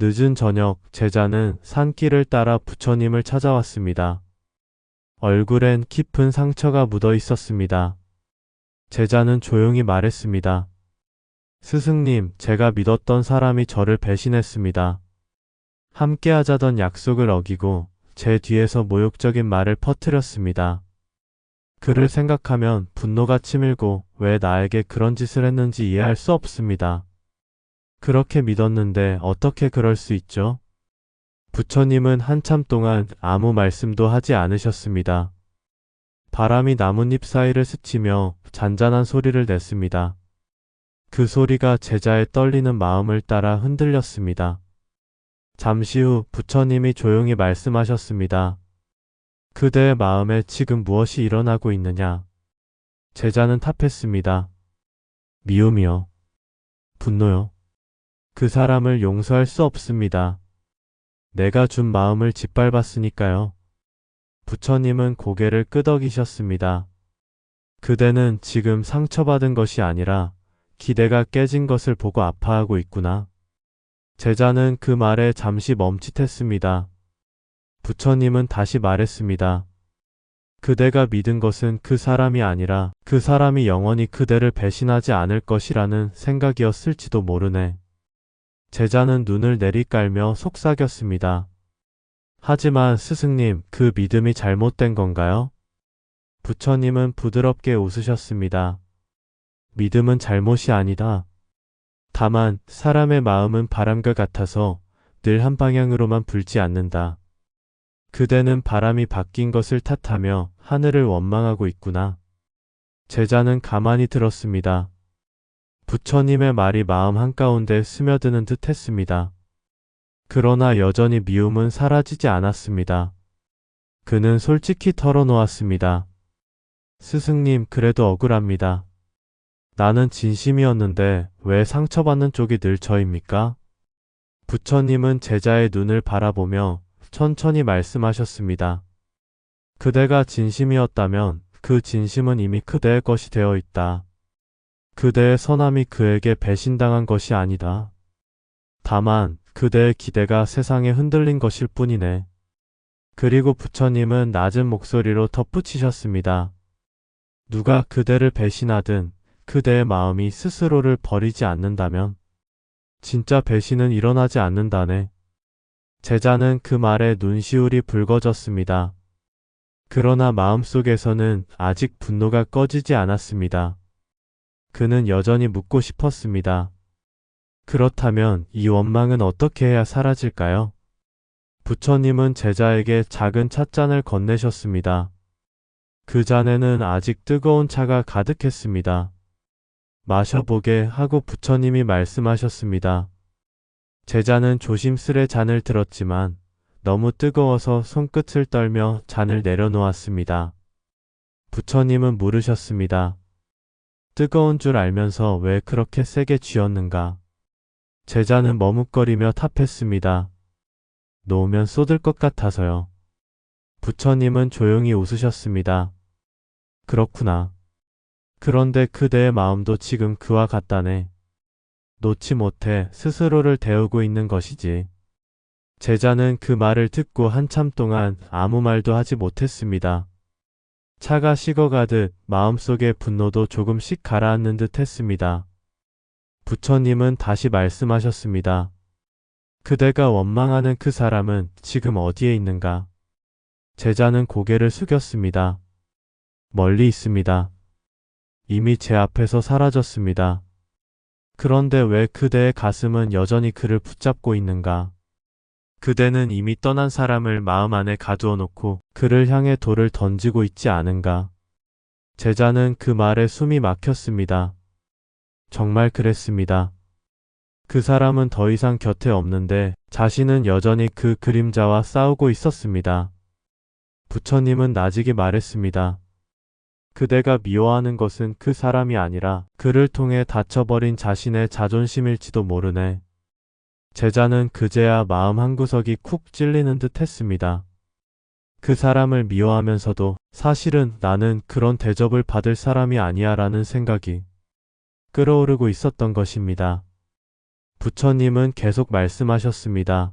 늦은 저녁, 제자는 산길을 따라 부처님을 찾아왔습니다. 얼굴엔 깊은 상처가 묻어 있었습니다. 제자는 조용히 말했습니다. 스승님, 제가 믿었던 사람이 저를 배신했습니다. 함께 하자던 약속을 어기고 제 뒤에서 모욕적인 말을 퍼뜨렸습니다. 그를 생각하면 분노가 치밀고 왜 나에게 그런 짓을 했는지 이해할 수 없습니다. 그렇게 믿었는데 어떻게 그럴 수 있죠? 부처님은 한참 동안 아무 말씀도 하지 않으셨습니다. 바람이 나뭇잎 사이를 스치며 잔잔한 소리를 냈습니다. 그 소리가 제자의 떨리는 마음을 따라 흔들렸습니다. 잠시 후 부처님이 조용히 말씀하셨습니다. 그대의 마음에 지금 무엇이 일어나고 있느냐? 제자는 답했습니다. 미움이요. 분노요. 그 사람을 용서할 수 없습니다. 내가 준 마음을 짓밟았으니까요. 부처님은 고개를 끄덕이셨습니다. 그대는 지금 상처받은 것이 아니라 기대가 깨진 것을 보고 아파하고 있구나. 제자는 그 말에 잠시 멈칫했습니다. 부처님은 다시 말했습니다. 그대가 믿은 것은 그 사람이 아니라 그 사람이 영원히 그대를 배신하지 않을 것이라는 생각이었을지도 모르네. 제자는 눈을 내리깔며 속삭였습니다. 하지만 스승님, 그 믿음이 잘못된 건가요? 부처님은 부드럽게 웃으셨습니다. 믿음은 잘못이 아니다. 다만 사람의 마음은 바람과 같아서 늘 한 방향으로만 불지 않는다. 그대는 바람이 바뀐 것을 탓하며 하늘을 원망하고 있구나. 제자는 가만히 들었습니다. 부처님의 말이 마음 한가운데 스며드는 듯 했습니다. 그러나 여전히 미움은 사라지지 않았습니다. 그는 솔직히 털어놓았습니다. 스승님, 그래도 억울합니다. 나는 진심이었는데 왜 상처받는 쪽이 늘 저입니까? 부처님은 제자의 눈을 바라보며 천천히 말씀하셨습니다. 그대가 진심이었다면 그 진심은 이미 그대의 것이 되어 있다. 그대의 선함이 그에게 배신당한 것이 아니다. 다만 그대의 기대가 세상에 흔들린 것일 뿐이네. 그리고 부처님은 낮은 목소리로 덧붙이셨습니다. 누가 그대를 배신하든 그대의 마음이 스스로를 버리지 않는다면 진짜 배신은 일어나지 않는다네. 제자는 그 말에 눈시울이 붉어졌습니다. 그러나 마음속에서는 아직 분노가 꺼지지 않았습니다. 그는 여전히 묻고 싶었습니다. 그렇다면 이 원망은 어떻게 해야 사라질까요? 부처님은 제자에게 작은 찻잔을 건네셨습니다. 그 잔에는 아직 뜨거운 차가 가득했습니다. 마셔보게 하고 부처님이 말씀하셨습니다. 제자는 조심스레 잔을 들었지만 너무 뜨거워서 손끝을 떨며 잔을 내려놓았습니다. 부처님은 물으셨습니다. 뜨거운 줄 알면서 왜 그렇게 세게 쥐었는가? 제자는 머뭇거리며 답했습니다. 놓으면 쏟을 것 같아서요. 부처님은 조용히 웃으셨습니다. 그렇구나. 그런데 그대의 마음도 지금 그와 같다네. 놓지 못해 스스로를 데우고 있는 것이지. 제자는 그 말을 듣고 한참 동안 아무 말도 하지 못했습니다. 차가 식어가듯 마음속의 분노도 조금씩 가라앉는 듯 했습니다. 부처님은 다시 말씀하셨습니다. 그대가 원망하는 그 사람은 지금 어디에 있는가? 제자는 고개를 숙였습니다. 멀리 있습니다. 이미 제 앞에서 사라졌습니다. 그런데 왜 그대의 가슴은 여전히 그를 붙잡고 있는가? 그대는 이미 떠난 사람을 마음 안에 가두어 놓고 그를 향해 돌을 던지고 있지 않은가? 제자는 그 말에 숨이 막혔습니다. 정말 그랬습니다. 그 사람은 더 이상 곁에 없는데 자신은 여전히 그 그림자와 싸우고 있었습니다. 부처님은 나직이 말했습니다. 그대가 미워하는 것은 그 사람이 아니라 그를 통해 다쳐버린 자신의 자존심일지도 모르네. 제자는 그제야 마음 한구석이 쿡 찔리는 듯 했습니다. 그 사람을 미워하면서도 사실은 나는 그런 대접을 받을 사람이 아니야 라는 생각이 끌어오르고 있었던 것입니다. 부처님은 계속 말씀하셨습니다.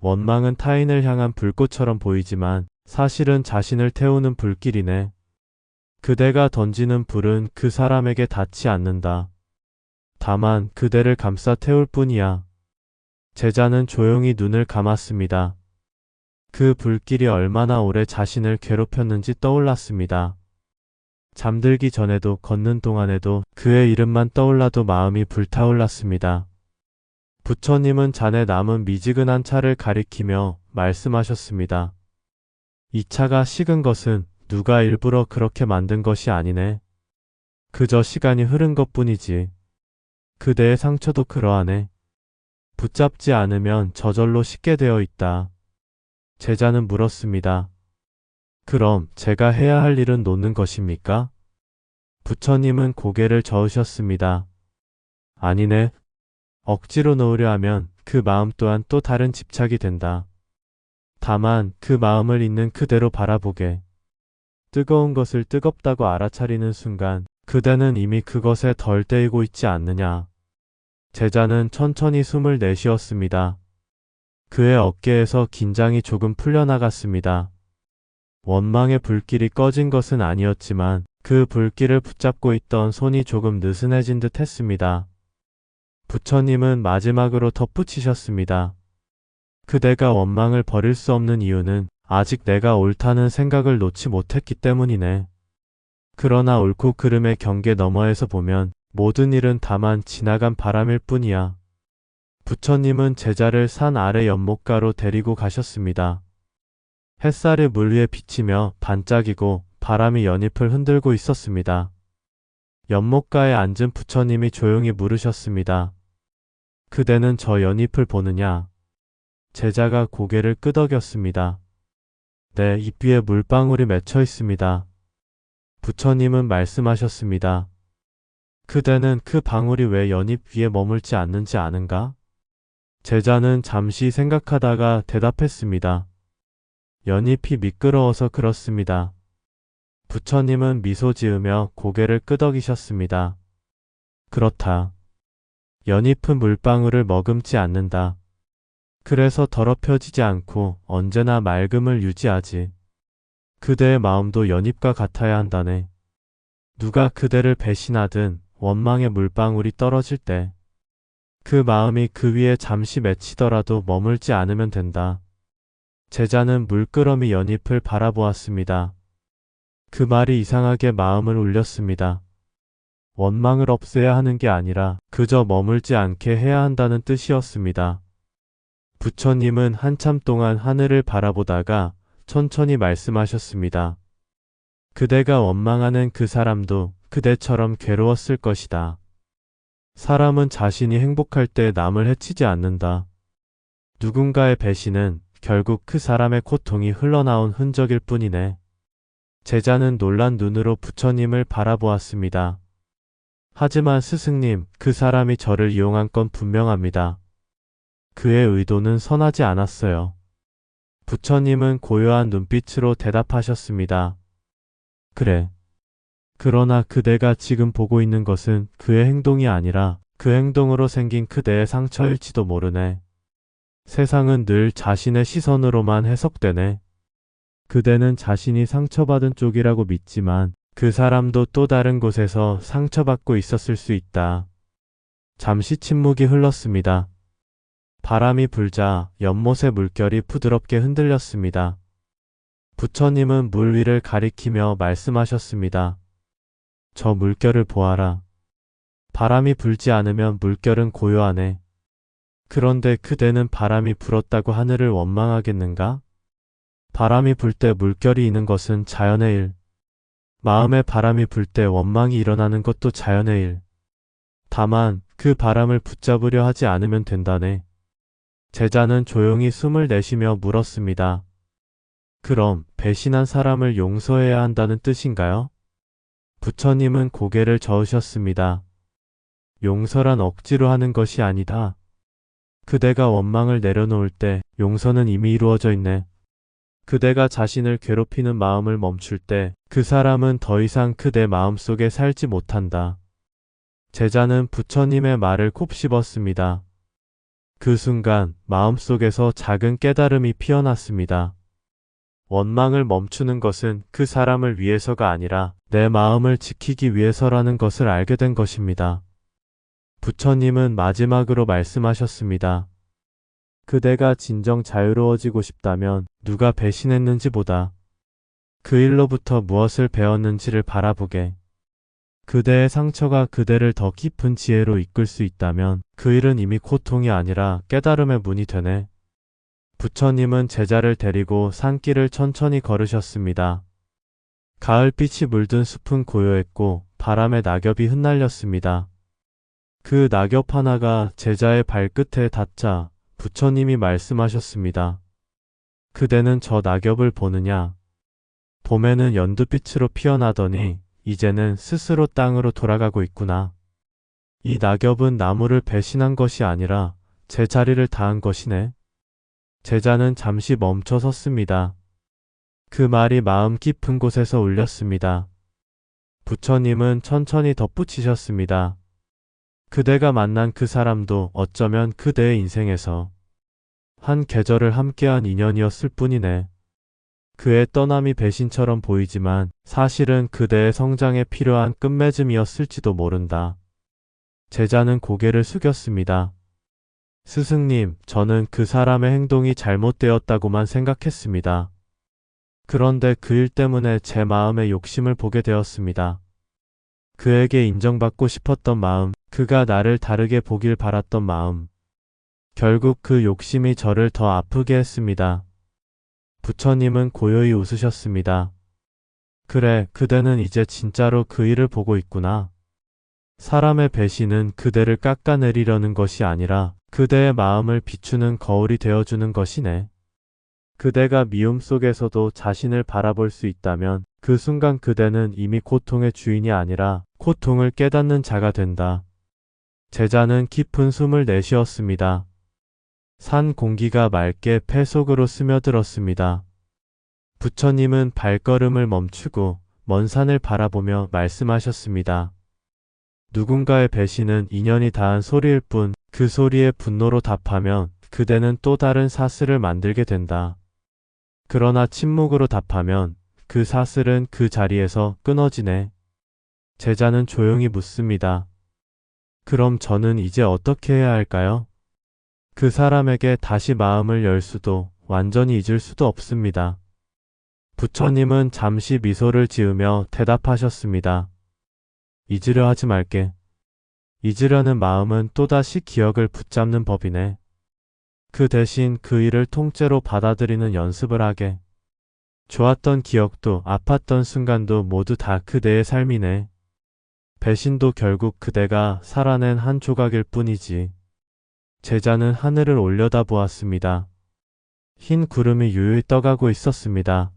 원망은 타인을 향한 불꽃처럼 보이지만 사실은 자신을 태우는 불길이네. 그대가 던지는 불은 그 사람에게 닿지 않는다. 다만 그대를 감싸 태울 뿐이야. 제자는 조용히 눈을 감았습니다. 그 불길이 얼마나 오래 자신을 괴롭혔는지 떠올랐습니다. 잠들기 전에도 걷는 동안에도 그의 이름만 떠올라도 마음이 불타올랐습니다. 부처님은 잔에 남은 미지근한 차를 가리키며 말씀하셨습니다. 이 차가 식은 것은 누가 일부러 그렇게 만든 것이 아니네. 그저 시간이 흐른 것뿐이지. 그대의 상처도 그러하네. 붙잡지 않으면 저절로 식게 되어 있다. 제자는 물었습니다. 그럼 제가 해야 할 일은 놓는 것입니까? 부처님은 고개를 저으셨습니다. 아니네. 억지로 놓으려 하면 그 마음 또한 또 다른 집착이 된다. 다만 그 마음을 있는 그대로 바라보게. 뜨거운 것을 뜨겁다고 알아차리는 순간 그대는 이미 그것에 덜 데이고 있지 않느냐. 제자는 천천히 숨을 내쉬었습니다. 그의 어깨에서 긴장이 조금 풀려나갔습니다. 원망의 불길이 꺼진 것은 아니었지만 그 불길을 붙잡고 있던 손이 조금 느슨해진 듯 했습니다. 부처님은 마지막으로 덧붙이셨습니다. 그대가 원망을 버릴 수 없는 이유는 아직 내가 옳다는 생각을 놓지 못했기 때문이네. 그러나 옳고 그름의 경계 너머에서 보면 모든 일은 다만 지나간 바람일 뿐이야. 부처님은 제자를 산 아래 연못가로 데리고 가셨습니다. 햇살이 물 위에 비치며 반짝이고 바람이 연잎을 흔들고 있었습니다. 연못가에 앉은 부처님이 조용히 물으셨습니다. 그대는 저 연잎을 보느냐? 제자가 고개를 끄덕였습니다. 네, 잎 위에 물방울이 맺혀 있습니다. 부처님은 말씀하셨습니다. 그대는 그 방울이 왜 연잎 위에 머물지 않는지 아는가? 제자는 잠시 생각하다가 대답했습니다. 연잎이 미끄러워서 그렇습니다. 부처님은 미소 지으며 고개를 끄덕이셨습니다. 그렇다. 연잎은 물방울을 머금지 않는다. 그래서 더럽혀지지 않고 언제나 맑음을 유지하지. 그대의 마음도 연잎과 같아야 한다네. 누가 그대를 배신하든 원망의 물방울이 떨어질 때 그 마음이 그 위에 잠시 맺히더라도 머물지 않으면 된다. 제자는 물끄러미 연잎을 바라보았습니다. 그 말이 이상하게 마음을 울렸습니다. 원망을 없애야 하는 게 아니라 그저 머물지 않게 해야 한다는 뜻이었습니다. 부처님은 한참 동안 하늘을 바라보다가 천천히 말씀하셨습니다. 그대가 원망하는 그 사람도 그대처럼 괴로웠을 것이다. 사람은 자신이 행복할 때 남을 해치지 않는다. 누군가의 배신은 결국 그 사람의 고통이 흘러나온 흔적일 뿐이네. 제자는 놀란 눈으로 부처님을 바라보았습니다. 하지만 스승님, 그 사람이 저를 이용한 건 분명합니다. 그의 의도는 선하지 않았어요. 부처님은 고요한 눈빛으로 대답하셨습니다. 그래. 그러나 그대가 지금 보고 있는 것은 그의 행동이 아니라 그 행동으로 생긴 그대의 상처일지도 모르네. 세상은 늘 자신의 시선으로만 해석되네. 그대는 자신이 상처받은 쪽이라고 믿지만 그 사람도 또 다른 곳에서 상처받고 있었을 수 있다. 잠시 침묵이 흘렀습니다. 바람이 불자 연못의 물결이 부드럽게 흔들렸습니다. 부처님은 물 위를 가리키며 말씀하셨습니다. 저 물결을 보아라. 바람이 불지 않으면 물결은 고요하네. 그런데 그대는 바람이 불었다고 하늘을 원망하겠는가? 바람이 불 때 물결이 있는 것은 자연의 일. 마음에 바람이 불 때 원망이 일어나는 것도 자연의 일. 다만 그 바람을 붙잡으려 하지 않으면 된다네. 제자는 조용히 숨을 내쉬며 물었습니다. 그럼 배신한 사람을 용서해야 한다는 뜻인가요? 부처님은 고개를 저으셨습니다. 용서란 억지로 하는 것이 아니다. 그대가 원망을 내려놓을 때 용서는 이미 이루어져 있네. 그대가 자신을 괴롭히는 마음을 멈출 때 그 사람은 더 이상 그대 마음속에 살지 못한다. 제자는 부처님의 말을 곱씹었습니다. 그 순간 마음속에서 작은 깨달음이 피어났습니다. 원망을 멈추는 것은 그 사람을 위해서가 아니라 내 마음을 지키기 위해서라는 것을 알게 된 것입니다. 부처님은 마지막으로 말씀하셨습니다. 그대가 진정 자유로워지고 싶다면 누가 배신했는지보다 그 일로부터 무엇을 배웠는지를 바라보게. 그대의 상처가 그대를 더 깊은 지혜로 이끌 수 있다면 그 일은 이미 고통이 아니라 깨달음의 문이 되네. 부처님은 제자를 데리고 산길을 천천히 걸으셨습니다. 가을빛이 물든 숲은 고요했고 바람에 낙엽이 흩날렸습니다. 그 낙엽 하나가 제자의 발끝에 닿자 부처님이 말씀하셨습니다. 그대는 저 낙엽을 보느냐? 봄에는 연두빛으로 피어나더니 이제는 스스로 땅으로 돌아가고 있구나. 이 낙엽은 나무를 배신한 것이 아니라 제 자리를 다한 것이네. 제자는 잠시 멈춰 섰습니다. 그 말이 마음 깊은 곳에서 울렸습니다. 부처님은 천천히 덧붙이셨습니다. 그대가 만난 그 사람도 어쩌면 그대의 인생에서 한 계절을 함께한 인연이었을 뿐이네. 그의 떠남이 배신처럼 보이지만 사실은 그대의 성장에 필요한 끝맺음이었을지도 모른다. 제자는 고개를 숙였습니다. 스승님, 저는 그 사람의 행동이 잘못되었다고만 생각했습니다. 그런데 그 일 때문에 제 마음의 욕심을 보게 되었습니다. 그에게 인정받고 싶었던 마음, 그가 나를 다르게 보길 바랐던 마음. 결국 그 욕심이 저를 더 아프게 했습니다. 부처님은 고요히 웃으셨습니다. 그래, 그대는 이제 진짜로 그 일을 보고 있구나. 사람의 배신은 그대를 깎아내리려는 것이 아니라 그대의 마음을 비추는 거울이 되어주는 것이네. 그대가 미움 속에서도 자신을 바라볼 수 있다면 그 순간 그대는 이미 고통의 주인이 아니라 고통을 깨닫는 자가 된다. 제자는 깊은 숨을 내쉬었습니다. 산 공기가 맑게 폐 속으로 스며들었습니다. 부처님은 발걸음을 멈추고 먼 산을 바라보며 말씀하셨습니다. 누군가의 배신은 인연이 닿은 소리일 뿐 그 소리에 분노로 답하면 그대는 또 다른 사슬을 만들게 된다. 그러나 침묵으로 답하면 그 사슬은 그 자리에서 끊어지네. 제자는 조용히 묻습니다. 그럼 저는 이제 어떻게 해야 할까요? 그 사람에게 다시 마음을 열 수도 완전히 잊을 수도 없습니다. 부처님은 잠시 미소를 지으며 대답하셨습니다. 잊으려 하지 말게. 잊으려는 마음은 또다시 기억을 붙잡는 법이네. 그 대신 그 일을 통째로 받아들이는 연습을 하게. 좋았던 기억도 아팠던 순간도 모두 다 그대의 삶이네. 배신도 결국 그대가 살아낸 한 조각일 뿐이지. 제자는 하늘을 올려다보았습니다. 흰 구름이 유유히 떠가고 있었습니다.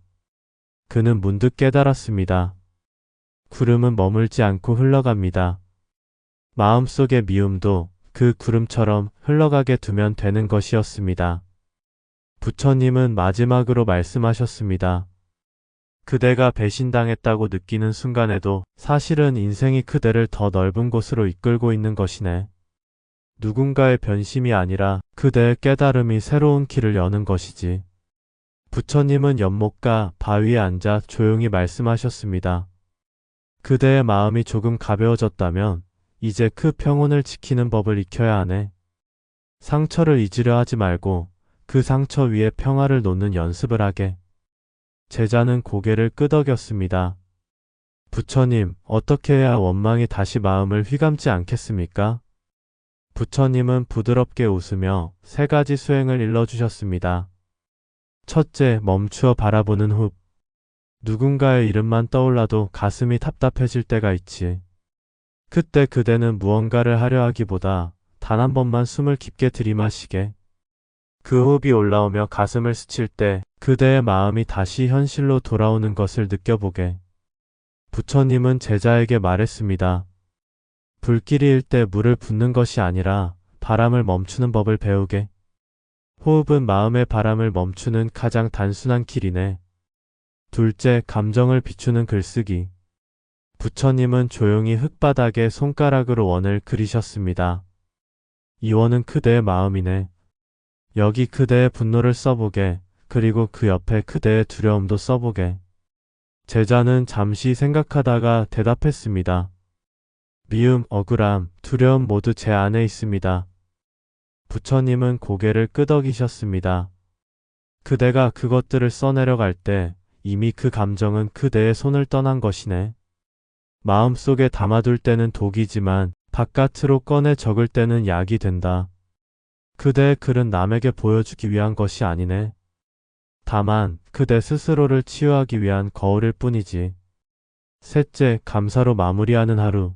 그는 문득 깨달았습니다. 구름은 머물지 않고 흘러갑니다. 마음속의 미움도 그 구름처럼 흘러가게 두면 되는 것이었습니다. 부처님은 마지막으로 말씀하셨습니다. 그대가 배신당했다고 느끼는 순간에도 사실은 인생이 그대를 더 넓은 곳으로 이끌고 있는 것이네. 누군가의 변심이 아니라 그대의 깨달음이 새로운 길을 여는 것이지. 부처님은 연못가 바위에 앉아 조용히 말씀하셨습니다. 그대의 마음이 조금 가벼워졌다면 이제 그 평온을 지키는 법을 익혀야 하네. 상처를 잊으려 하지 말고 그 상처 위에 평화를 놓는 연습을 하게. 제자는 고개를 끄덕였습니다. 부처님, 어떻게 해야 원망이 다시 마음을 휘감지 않겠습니까? 부처님은 부드럽게 웃으며 세 가지 수행을 일러주셨습니다. 첫째, 멈추어 바라보는 흡. 누군가의 이름만 떠올라도 가슴이 답답해질 때가 있지. 그때 그대는 무언가를 하려 하기보다 단 한 번만 숨을 깊게 들이마시게. 그 호흡이 올라오며 가슴을 스칠 때 그대의 마음이 다시 현실로 돌아오는 것을 느껴보게. 부처님은 제자에게 말했습니다. 불길이 일 때 물을 붓는 것이 아니라 바람을 멈추는 법을 배우게. 호흡은 마음의 바람을 멈추는 가장 단순한 길이네. 둘째, 감정을 비추는 글쓰기. 부처님은 조용히 흙바닥에 손가락으로 원을 그리셨습니다. 이 원은 그대의 마음이네. 여기 그대의 분노를 써보게. 그리고 그 옆에 그대의 두려움도 써보게. 제자는 잠시 생각하다가 대답했습니다. 미움, 억울함, 두려움 모두 제 안에 있습니다. 부처님은 고개를 끄덕이셨습니다. 그대가 그것들을 써내려갈 때 이미 그 감정은 그대의 손을 떠난 것이네. 마음속에 담아둘 때는 독이지만 바깥으로 꺼내 적을 때는 약이 된다. 그대의 글은 남에게 보여주기 위한 것이 아니네. 다만 그대 스스로를 치유하기 위한 거울일 뿐이지. 셋째, 감사로 마무리하는 하루.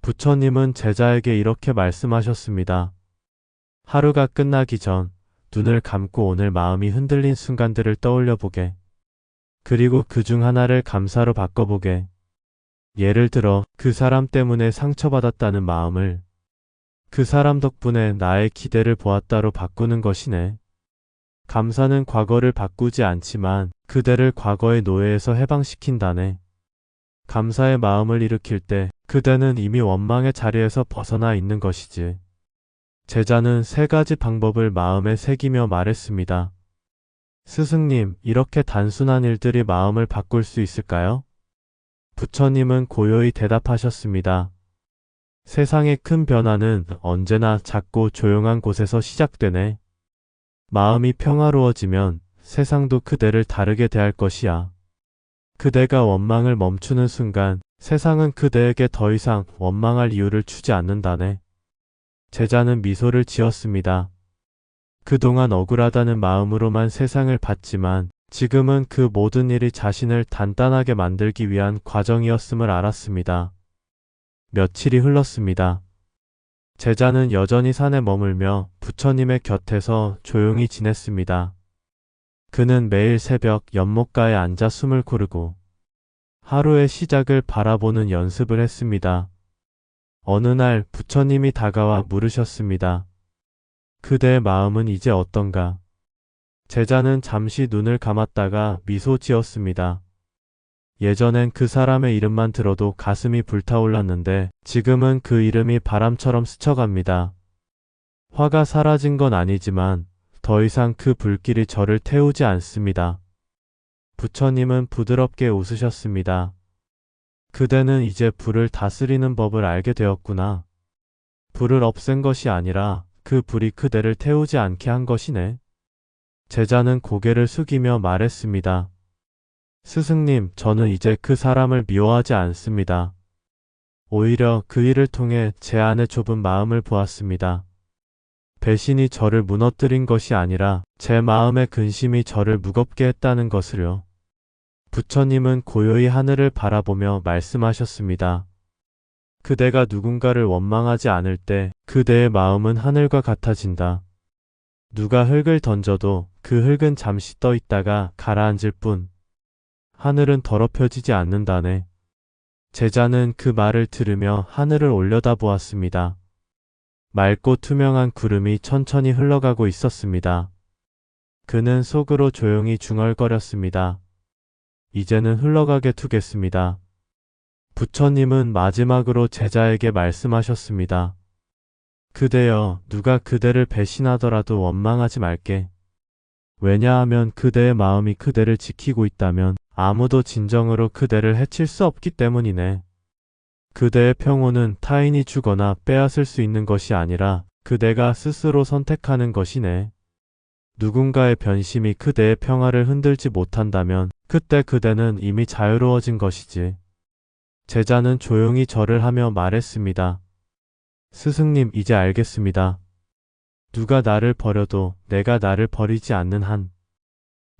부처님은 제자에게 이렇게 말씀하셨습니다. 하루가 끝나기 전 눈을 감고 오늘 마음이 흔들린 순간들을 떠올려 보게. 그리고 그 중 하나를 감사로 바꿔보게. 예를 들어 그 사람 때문에 상처받았다는 마음을 그 사람 덕분에 나의 기대를 보았다로 바꾸는 것이네. 감사는 과거를 바꾸지 않지만 그대를 과거의 노예에서 해방시킨다네. 감사의 마음을 일으킬 때 그대는 이미 원망의 자리에서 벗어나 있는 것이지. 제자는 세 가지 방법을 마음에 새기며 말했습니다. 스승님, 이렇게 단순한 일들이 마음을 바꿀 수 있을까요? 부처님은 고요히 대답하셨습니다. 세상의 큰 변화는 언제나 작고 조용한 곳에서 시작되네. 마음이 평화로워지면 세상도 그대를 다르게 대할 것이야. 그대가 원망을 멈추는 순간 세상은 그대에게 더 이상 원망할 이유를 주지 않는다네. 제자는 미소를 지었습니다. 그동안 억울하다는 마음으로만 세상을 봤지만 지금은 그 모든 일이 자신을 단단하게 만들기 위한 과정이었음을 알았습니다. 며칠이 흘렀습니다. 제자는 여전히 산에 머물며 부처님의 곁에서 조용히 지냈습니다. 그는 매일 새벽 연못가에 앉아 숨을 고르고 하루의 시작을 바라보는 연습을 했습니다. 어느 날 부처님이 다가와 물으셨습니다. 그대의 마음은 이제 어떤가? 제자는 잠시 눈을 감았다가 미소 지었습니다. 예전엔 그 사람의 이름만 들어도 가슴이 불타올랐는데 지금은 그 이름이 바람처럼 스쳐갑니다. 화가 사라진 건 아니지만 더 이상 그 불길이 저를 태우지 않습니다. 부처님은 부드럽게 웃으셨습니다. 그대는 이제 불을 다스리는 법을 알게 되었구나. 불을 없앤 것이 아니라 그 불이 그대를 태우지 않게 한 것이네. 제자는 고개를 숙이며 말했습니다. 스승님, 저는 이제 그 사람을 미워하지 않습니다. 오히려 그 일을 통해 제 안의 좁은 마음을 보았습니다. 배신이 저를 무너뜨린 것이 아니라 제 마음의 근심이 저를 무겁게 했다는 것을요. 부처님은 고요히 하늘을 바라보며 말씀하셨습니다. 그대가 누군가를 원망하지 않을 때 그대의 마음은 하늘과 같아진다. 누가 흙을 던져도 그 흙은 잠시 떠 있다가 가라앉을 뿐. 하늘은 더럽혀지지 않는다네. 제자는 그 말을 들으며 하늘을 올려다보았습니다. 맑고 투명한 구름이 천천히 흘러가고 있었습니다. 그는 속으로 조용히 중얼거렸습니다. 이제는 흘러가게 두겠습니다. 부처님은 마지막으로 제자에게 말씀하셨습니다. 그대여, 누가 그대를 배신하더라도 원망하지 말게. 왜냐하면 그대의 마음이 그대를 지키고 있다면 아무도 진정으로 그대를 해칠 수 없기 때문이네. 그대의 평온은 타인이 주거나 빼앗을 수 있는 것이 아니라 그대가 스스로 선택하는 것이네. 누군가의 변심이 그대의 평화를 흔들지 못한다면 그때 그대는 이미 자유로워진 것이지. 제자는 조용히 절을 하며 말했습니다. 스승님, 이제 알겠습니다. 누가 나를 버려도 내가 나를 버리지 않는 한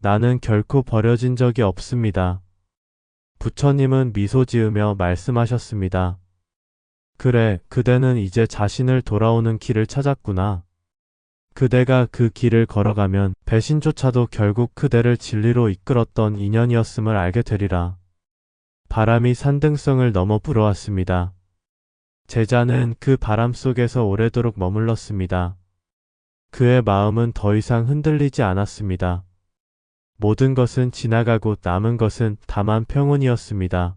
나는 결코 버려진 적이 없습니다. 부처님은 미소 지으며 말씀하셨습니다. 그래, 그대는 이제 자신을 돌아오는 길을 찾았구나. 그대가 그 길을 걸어가면 배신조차도 결국 그대를 진리로 이끌었던 인연이었음을 알게 되리라. 바람이 산등성을 넘어 불어왔습니다. 제자는 그 바람 속에서 오래도록 머물렀습니다. 그의 마음은 더 이상 흔들리지 않았습니다. 모든 것은 지나가고 남은 것은 다만 평온이었습니다.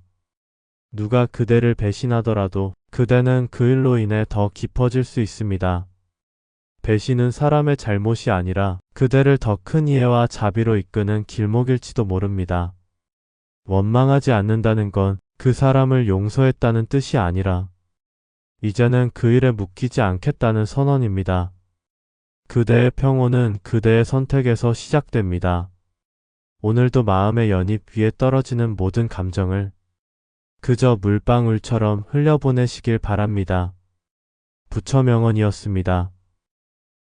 누가 그대를 배신하더라도 그대는 그 일로 인해 더 깊어질 수 있습니다. 배신은 사람의 잘못이 아니라 그대를 더 큰 이해와 자비로 이끄는 길목일지도 모릅니다. 원망하지 않는다는 건 그 사람을 용서했다는 뜻이 아니라 이제는 그 일에 묵히지 않겠다는 선언입니다. 그대의 평온은 그대의 선택에서 시작됩니다. 오늘도 마음의 연잎 위에 떨어지는 모든 감정을 그저 물방울처럼 흘려보내시길 바랍니다. 부처명언이었습니다.